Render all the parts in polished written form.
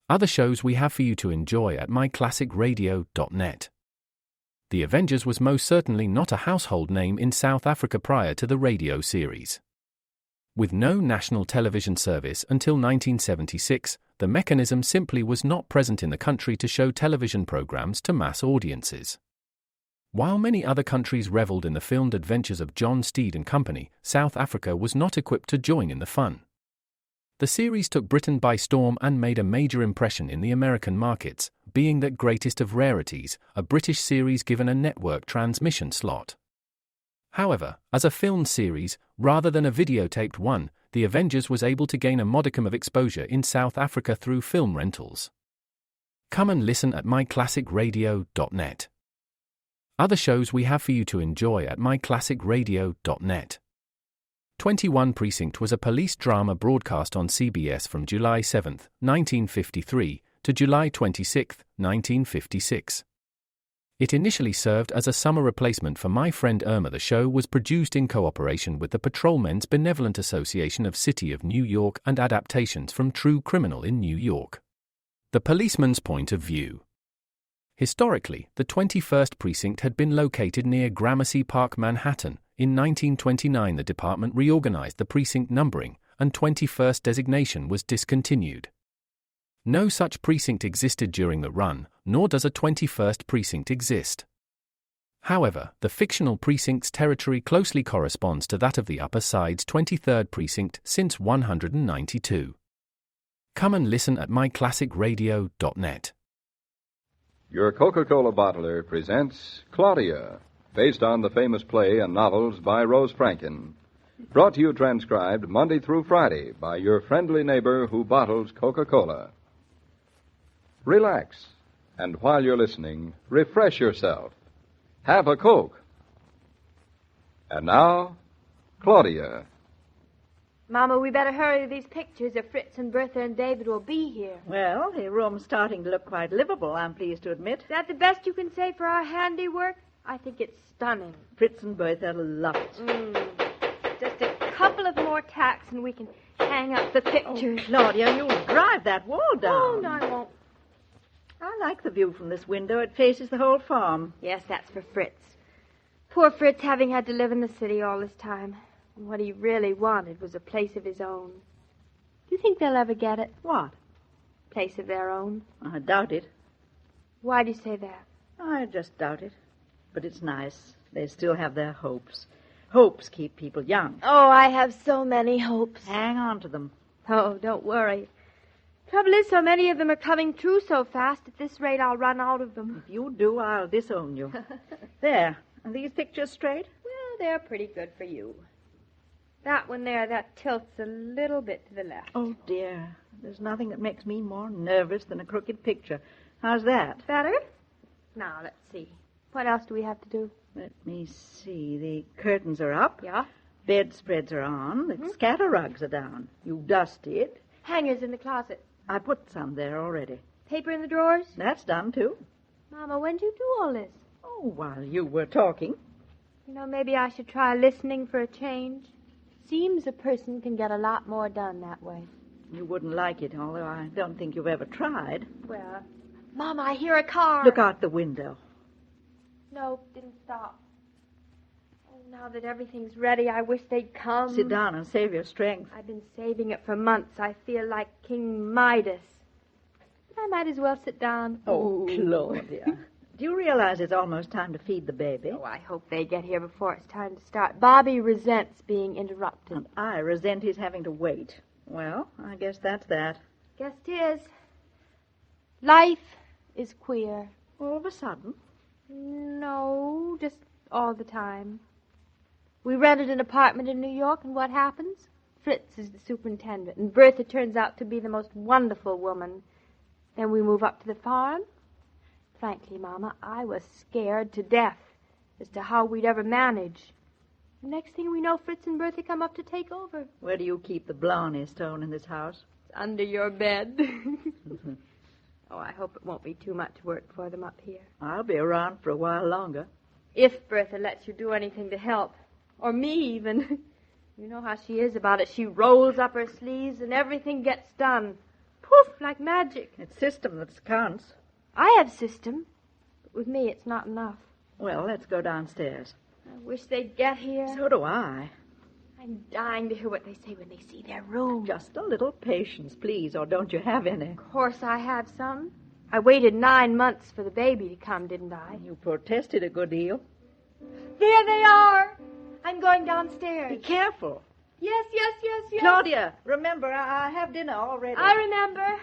Other shows we have for you to enjoy at myclassicradio.net. The Avengers was most certainly not a household name in South Africa prior to the radio series. With no national television service until 1976, the mechanism simply was not present in the country to show television programs to mass audiences. While many other countries reveled in the filmed adventures of John Steed and company, South Africa was not equipped to join in the fun. The series took Britain by storm and made a major impression in the American markets, being that greatest of rarities, a British series given a network transmission slot. However, as a filmed series, rather than a videotaped one, The Avengers was able to gain a modicum of exposure in South Africa through film rentals. Come and listen at myclassicradio.net. Other shows we have for you to enjoy at myclassicradio.net. 21 Precinct was a police drama broadcast on CBS from July 7, 1953, to July 26, 1956. It initially served as a summer replacement for My Friend Irma. The show was produced in cooperation with the Patrolmen's Benevolent Association of City of New York and adaptations from True Criminal in New York. The Policeman's Point of View. Historically, the 21st Precinct had been located near Gramercy Park, Manhattan. In 1929, the department reorganized the precinct numbering, and 21st designation was discontinued. No such precinct existed during the run, nor does a 21st precinct exist. However, the fictional precinct's territory closely corresponds to that of the Upper Side's 23rd precinct since 192. Come and listen at myclassicradio.net. Your Coca-Cola bottler presents Claudia, based on the famous play and novels by Rose Franken. Brought to you transcribed Monday through Friday by your friendly neighbor who bottles Coca-Cola. Relax, and while you're listening, refresh yourself. Have a Coke. And now, Claudia. Mama, we better hurry to these pictures or Fritz and Bertha and David will be here. Well, the room's starting to look quite livable, I'm pleased to admit. Is that the best you can say for our handiwork? I think it's stunning. Fritz and Bertha love it. Just a couple of more tacks and we can hang up the pictures. Oh, Claudia, you'll drive that wall down. Oh, no, I won't. I like the view from this window. It faces the whole farm. Yes, that's for Fritz. Poor Fritz having had to live in the city all this time. And what he really wanted was a place of his own. Do you think they'll ever get it? What? Place of their own? I doubt it. Why do you say that? I just doubt it. But it's nice. They still have their hopes. Hopes keep people young. Oh, I have so many hopes. Hang on to them. Oh, don't worry. Trouble is, so many of them are coming true so fast. At this rate, I'll run out of them. If you do, I'll disown you. There. Are these pictures straight? Well, they're pretty good for you. That one there, that tilts a little bit to the left. Oh, dear. There's nothing that makes me more nervous than a crooked picture. How's that? Better? Now, let's see. What else do we have to do? Let me see. The curtains are up. Yeah? Bedspreads are on. The scatter rugs are down. You dusted. Hangers in the closet. I put some there already. Paper in the drawers? That's done, too. Mama, when did you do all this? Oh, while you were talking. You know, maybe I should try listening for a change. Seems a person can get a lot more done that way. You wouldn't like it, although I don't think you've ever tried. Well, Mama, I hear a car. Look out the window. No, didn't stop. Oh, now that everything's ready, I wish they'd come. Sit down and save your strength. I've been saving it for months. I feel like King Midas. But I might as well sit down. Oh, Claudia. Do you realize it's almost time to feed the baby? Oh, I hope they get here before it's time to start. Bobby resents being interrupted. And I resent his having to wait. Well, I guess that's that. Guess it is. Life is queer. All of a sudden? No, just all the time. We rented an apartment in New York, and what happens? Fritz is the superintendent, and Bertha turns out to be the most wonderful woman. Then we move up to the farm. Frankly, Mama, I was scared to death as to how we'd ever manage. The next thing we know, Fritz and Bertha come up to take over. Where do you keep the Blarney stone in this house? It's under your bed. Oh, I hope it won't be too much work for them up here. I'll be around for a while longer. If Bertha lets you do anything to help. Or me, even. You know how she is about it. She rolls up her sleeves and everything gets done. Poor Poof, like magic. It's system that counts. I have system, but with me it's not enough. Well, let's go downstairs. I wish they'd get here. So do I. I'm dying to hear what they say when they see their room. Just a little patience, please, or don't you have any? Of course I have some. I waited 9 months for the baby to come, didn't I? You protested a good deal. There they are. I'm going downstairs. Be careful. Yes. Claudia, remember, I have dinner already. I remember.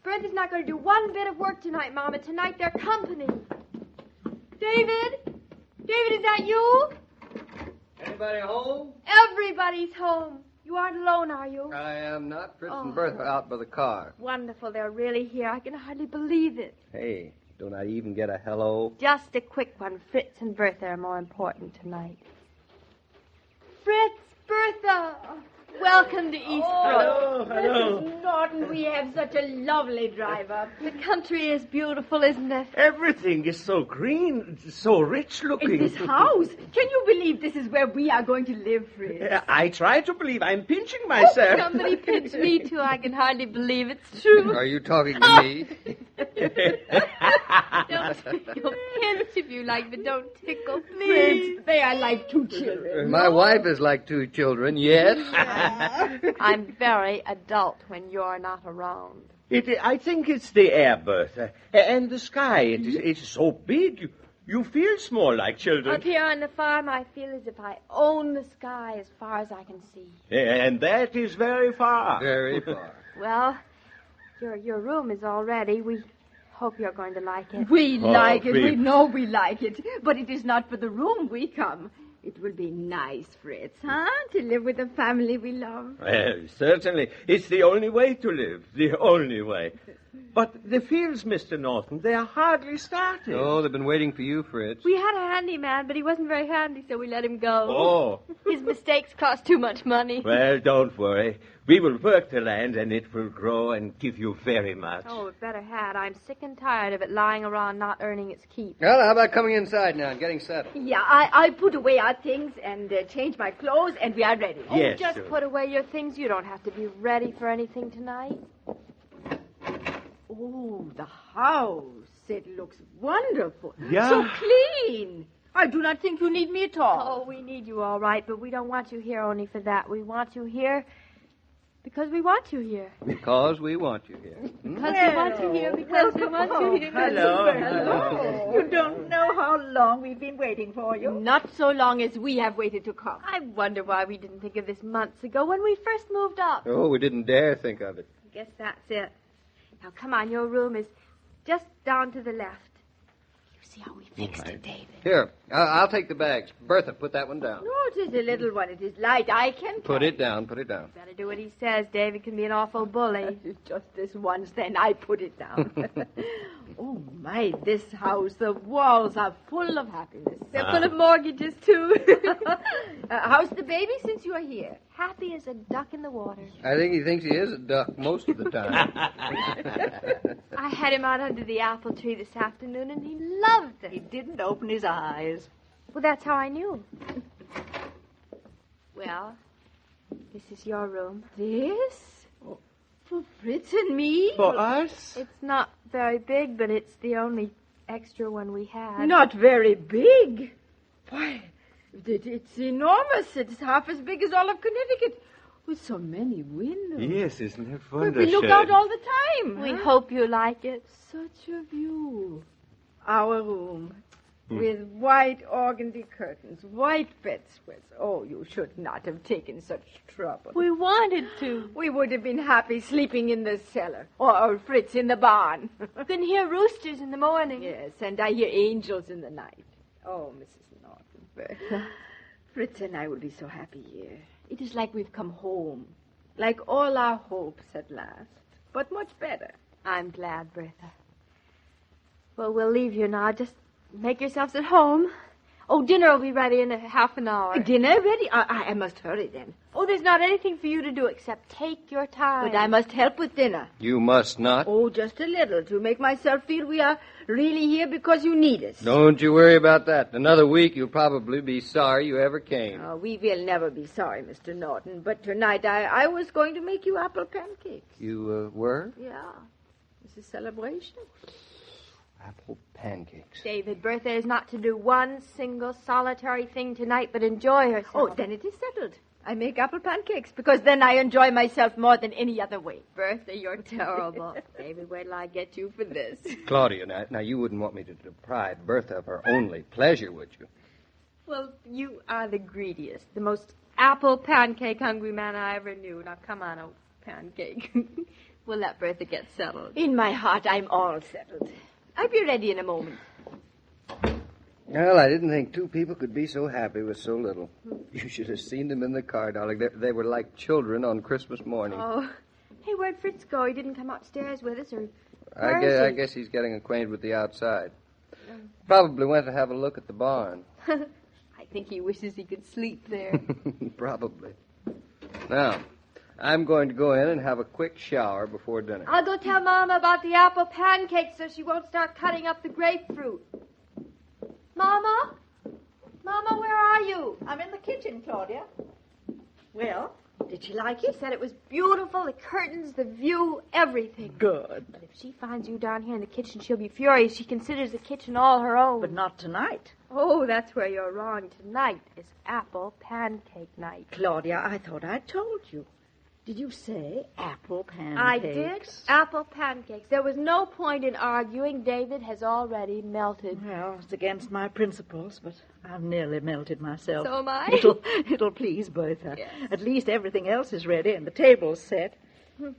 Bertha's not going to do one bit of work tonight, Mama. Tonight they're company. David? David, is that you? Anybody home? Everybody's home. You aren't alone, are you? I am not. Fritz and Bertha out by the car. Wonderful. They're really here. I can hardly believe it. Hey, don't I even get a hello? Just a quick one. Fritz and Bertha are more important tonight. Fritz, Bertha, welcome to Eastbrook. Hello. Mrs. Norton, we have such a lovely drive up. The country is beautiful, isn't it? Everything is so green, so rich looking. This house. Can you believe this is where we are going to live, Fritz? I try to believe. I'm pinching myself. Somebody pinched me, too. I can hardly believe it's true. Are you talking to me? You'll pinch if you like, but don't tickle, please. Fritz, they are like two children. My wife is like two children, yes. I'm very adult when you're not around. I think it's the air, Bertha, and the sky. It's so big. You feel small like children. Up here on the farm, I feel as if I own the sky as far as I can see. And that is very far. Very far. Well, your room is all ready. We hope you're going to like it. We like it. Fritz. We know we like it. But it is not for the room we come. It will be nice, Fritz, huh? To live with the family we love. Well, certainly. It's the only way to live. The only way. But the fields, Mr. Norton, they are hardly started. Oh, they've been waiting for you, Fritz. We had a handyman, but he wasn't very handy, so we let him go. Oh. His mistakes cost too much money. Well, don't worry. We will work the land, and it will grow and give you very much. Oh, it better had. I'm sick and tired of it lying around not earning its keep. Well, how about coming inside now and getting settled? Yeah, I put away our things and change my clothes, and we are ready. Yes, Just sir. put away your things. You don't have to be ready for anything tonight. Oh, the house. It looks wonderful. Yeah. So clean. I do not think you need me at all. Oh, we need you all right, but we don't want you here only for that. We want you here because we want you here. Because we want you here. Because we want you here because we want you here. Hello. Hello. You don't know how long we've been waiting for you. Not so long as we have waited to come. I wonder why we didn't think of this months ago when we first moved up. Oh, we didn't dare think of it. I guess that's it. Now, come on, your room is just down to the left. You see how we fixed it, David? Here, I'll take the bags. Bertha, put that one down. No, it is a little one. It is light. I can Put it down, put it down. Better do what he says. David can be an awful bully. Just this once, then I put it down. Oh, my, this house, the walls are full of happiness. They're full of mortgages, too. How's the baby since you are here? Happy as a duck in the water. I think he thinks he is a duck most of the time. I had him out under the apple tree this afternoon, and he loved it. He didn't open his eyes. Well, that's how I knew. Well, this is your room. This? Oh, for Fritz and me? For us? It's not very big, but it's the only extra one we had. Not very big. Why, it's enormous. It's half as big as all of Connecticut. With so many windows. Yes, isn't it But wonderful? we look out all the time. We huh? hope you like it. Such a view. Our room. With white organdy curtains, white bedspreads. Oh, you should not have taken such trouble. We wanted to. We would have been happy sleeping in the cellar. Or Fritz in the barn. You can hear roosters in the morning. Yes, and I hear angels in the night. Oh, Mrs. Norton. Fritz and I will be so happy here. It is like we've come home. Like all our hopes at last. But much better. I'm glad, Bertha. Well, we'll leave you now. Just make yourselves at home. Oh, dinner will be ready in a half an hour. Dinner ready? I must hurry then. Oh, there's not anything for you to do except take your time. But I must help with dinner. You must not. Oh, just a little, to make myself feel we are really here because you need us. Don't you worry about that. Another week, you'll probably be sorry you ever came. Oh, we will never be sorry, Mr. Norton. But tonight I was going to make you apple pancakes. You, were? Yeah. It's a celebration. Apple pancakes. David, Bertha is not to do one single solitary thing tonight but enjoy herself. Oh, then it is settled. I make apple pancakes because then I enjoy myself more than any other way. Bertha, you're terrible. David, wait till I get you for this. Claudia, now you wouldn't want me to deprive Bertha of her only pleasure, would you? Well, you are the greediest, the most apple pancake hungry man I ever knew. Now, come on, old pancake. We'll let Bertha get settled. In my heart, I'm all settled. I'll be ready in a moment. Well, I didn't think two people could be so happy with so little. You should have seen them in the car, darling. They were like children on Christmas morning. Oh. Hey, where'd Fritz go? He didn't come upstairs with us, or... I guess he's getting acquainted with the outside. Probably went to have a look at the barn. I think he wishes he could sleep there. Probably. Now, I'm going to go in and have a quick shower before dinner. I'll go tell Mama about the apple pancakes so she won't start cutting up the grapefruit. Mama? Mama, where are you? I'm in the kitchen, Claudia. Well, did she like She it? said it was beautiful, the curtains, the view, everything. Good. But if she finds you down here in the kitchen, she'll be furious. She considers the kitchen all her own. But not tonight. Oh, that's where you're wrong. Tonight is apple pancake night. Claudia, I thought I told you. Did you say apple pancakes? I did. Apple pancakes. There was no point in arguing. David has already melted. Well, it's against my principles, but I've nearly melted myself. So am I. It'll please Bertha. Yes. At least everything else is ready and the table's set. You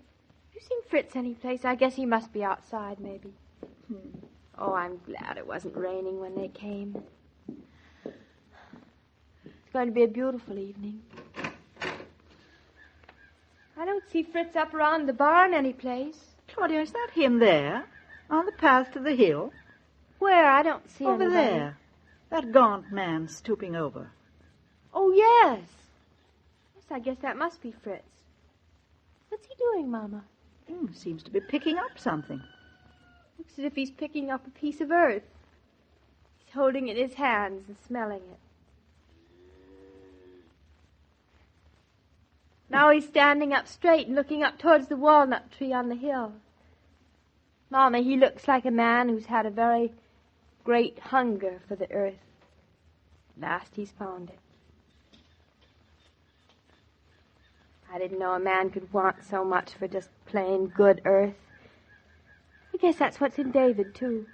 seen Fritz anyplace? I guess he must be outside, maybe. Oh, I'm glad it wasn't raining when they came. It's going to be a beautiful evening. I don't see Fritz up around the barn anyplace. Claudia, is that him there? On the path to the hill? Where? I don't see Over anybody. there. That gaunt man stooping over. Oh, yes. Yes, I guess that must be Fritz. What's he doing, Mama? Seems to be picking up something. Looks as if he's picking up a piece of earth. He's holding it in his hands and smelling it. Now he's standing up straight and looking up towards the walnut tree on the hill. Mama, he looks like a man who's had a very great hunger for the earth. Last he's found it. I didn't know a man could want so much for just plain good earth. I guess that's what's in David, too.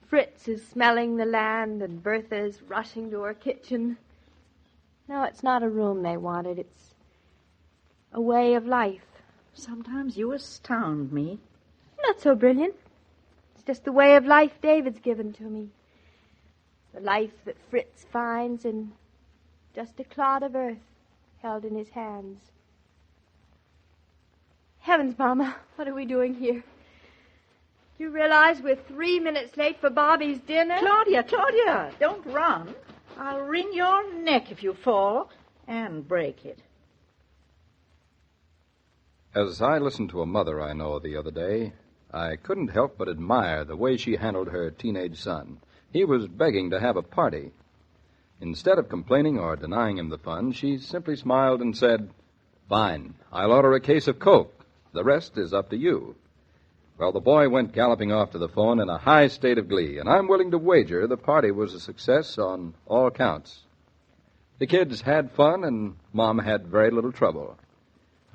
Fritz is smelling the land and Bertha is rushing to her kitchen. No, it's not a room they wanted. It's a way of life. Sometimes you astound me. Not so brilliant. It's just the way of life David's given to me. The life that Fritz finds in just a clod of earth held in his hands. Heavens, Mama, what are we doing here? Do you realize we're 3 minutes late for Bobby's dinner? Claudia, don't run. I'll wring your neck if you fall and break it. As I listened to a mother I know the other day, I couldn't help but admire the way she handled her teenage son. He was begging to have a party. Instead of complaining or denying him the fun, she simply smiled and said, "Fine, I'll order a case of Coke. The rest is up to you." Well, the boy went galloping off to the phone in a high state of glee, and I'm willing to wager the party was a success on all counts. The kids had fun, and Mom had very little trouble.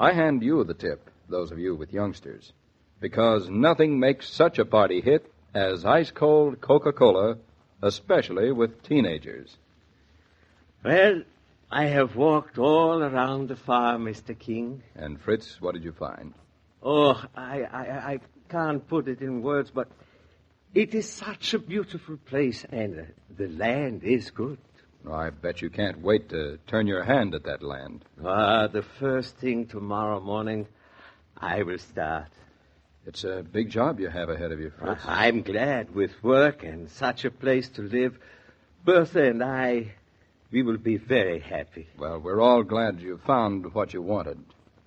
I hand you the tip, those of you with youngsters, because nothing makes such a party hit as ice-cold Coca-Cola, especially with teenagers. Well, I have walked all around the farm, Mr. King. And, Fritz, what did you find? Oh, I can't put it in words, but it is such a beautiful place, and the land is good. I bet you can't wait to turn your hand at that land. The first thing tomorrow morning, I will start. It's a big job you have ahead of you, Fritz. I'm glad with work and such a place to live, Bertha and I, we will be very happy. Well, we're all glad you found what you wanted.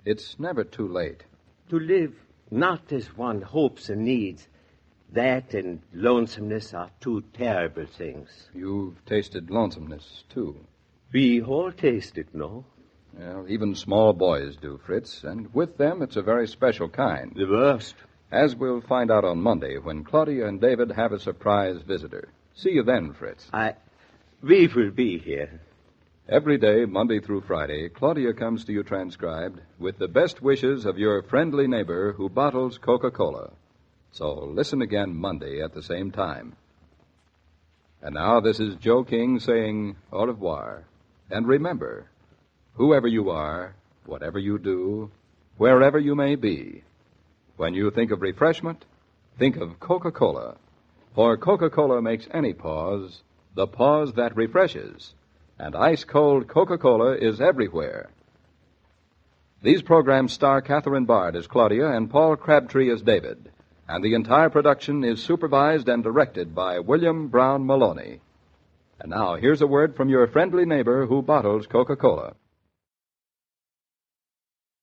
It's never too late. To live not as one hopes and needs, that and lonesomeness are two terrible things. You've tasted lonesomeness, too. We all taste it, no? Well, even small boys do, Fritz, and with them it's a very special kind. The worst. As we'll find out on Monday when Claudia and David have a surprise visitor. See you then, Fritz. We will be here. Every day, Monday through Friday, Claudia comes to you transcribed with the best wishes of your friendly neighbor who bottles Coca-Cola. So listen again Monday at the same time. And now this is Joe King saying au revoir. And remember, whoever you are, whatever you do, wherever you may be, when you think of refreshment, think of Coca-Cola. For Coca-Cola makes any pause the pause that refreshes. And ice-cold Coca-Cola is everywhere. These programs star Catherine Bard as Claudia and Paul Crabtree as David. And the entire production is supervised and directed by William Brown Maloney. And now, here's a word from your friendly neighbor who bottles Coca-Cola.